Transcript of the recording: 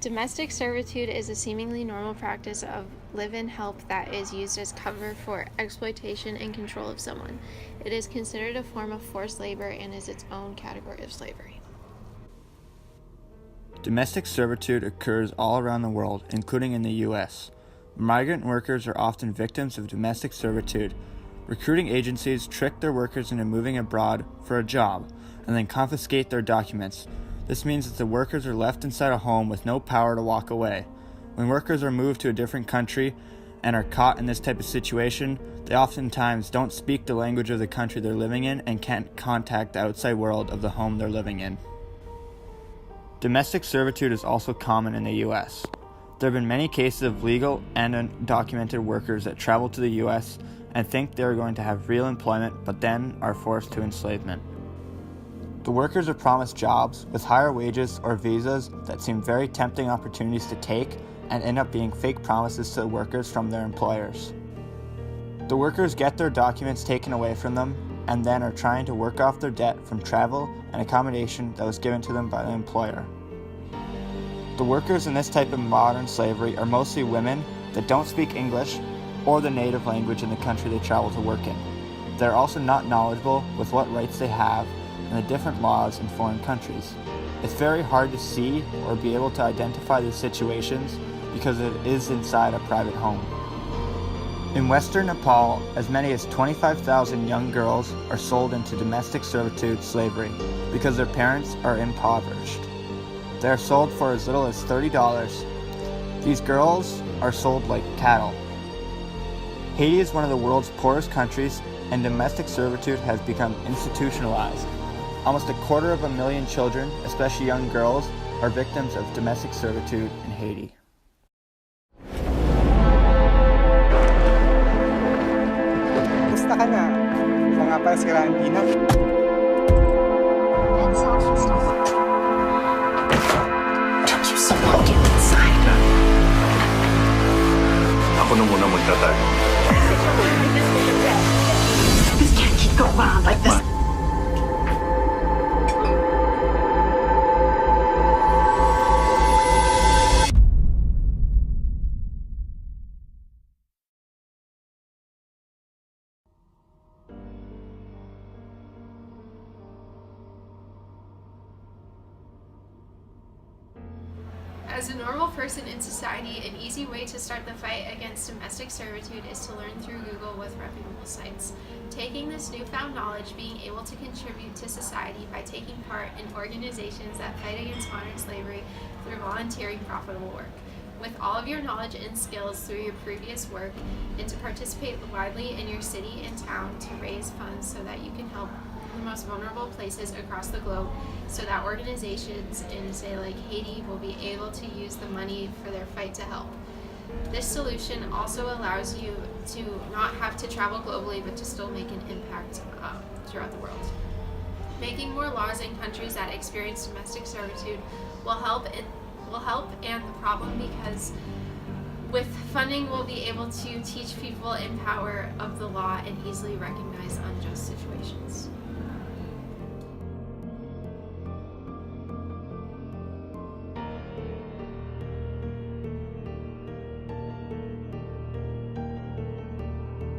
Domestic servitude is a seemingly normal practice of live-in help that is used as cover for exploitation and control of someone. It is considered a form of forced labor and is its own category of slavery. Domestic servitude occurs all around the world, including in the U.S. Migrant workers are often victims of domestic servitude. Recruiting agencies trick their workers into moving abroad for a job and then confiscate their documents. This means that the workers are left inside a home with no power to walk away. When workers are moved to a different country and are caught in this type of situation, they oftentimes don't speak the language of the country they're living in and can't contact the outside world of the home they're living in. Domestic servitude is also common in the U.S. There have been many cases of legal and undocumented workers that travel to the U.S. and think they are going to have real employment but then are forced to enslavement. The workers are promised jobs with higher wages or visas that seem very tempting opportunities to take and end up being fake promises to the workers from their employers. The workers get their documents taken away from them and then are trying to work off their debt from travel and accommodation that was given to them by the employer. The workers in this type of modern slavery are mostly women that don't speak English or the native language in the country they travel to work in. They're also not knowledgeable with what rights they have and the different laws in foreign countries. It's very hard to see or be able to identify these situations because it is inside a private home. In Western Nepal, as many as 25,000 young girls are sold into domestic servitude slavery because their parents are impoverished. They are sold for as little as $30. These girls are sold like cattle. Haiti is one of the world's poorest countries, and domestic servitude has become institutionalized. Almost 250,000 children, especially young girls, are victims of domestic servitude in Haiti. Gusto ka na? Ito nga pala si Randy, no? Don't you support him inside? Ako na muna magtatago. This can't keep going on like this. As a normal person in society, an easy way to start the fight against domestic servitude is to learn through Google with reputable sites. Taking this newfound knowledge, being able to contribute to society by taking part in organizations that fight against modern slavery through volunteering profitable work. With all of your knowledge and skills through your previous work, and to participate widely in your city and town to raise funds so that you can help the most vulnerable places across the globe, so that organizations in, say, like Haiti will be able to use the money for their fight to help. This solution also allows you to not have to travel globally, but to still make an impact throughout the world. Making more laws in countries that experience domestic servitude will help, and the problem, because with funding we'll be able to teach people in power of the law and easily recognize unjust situations.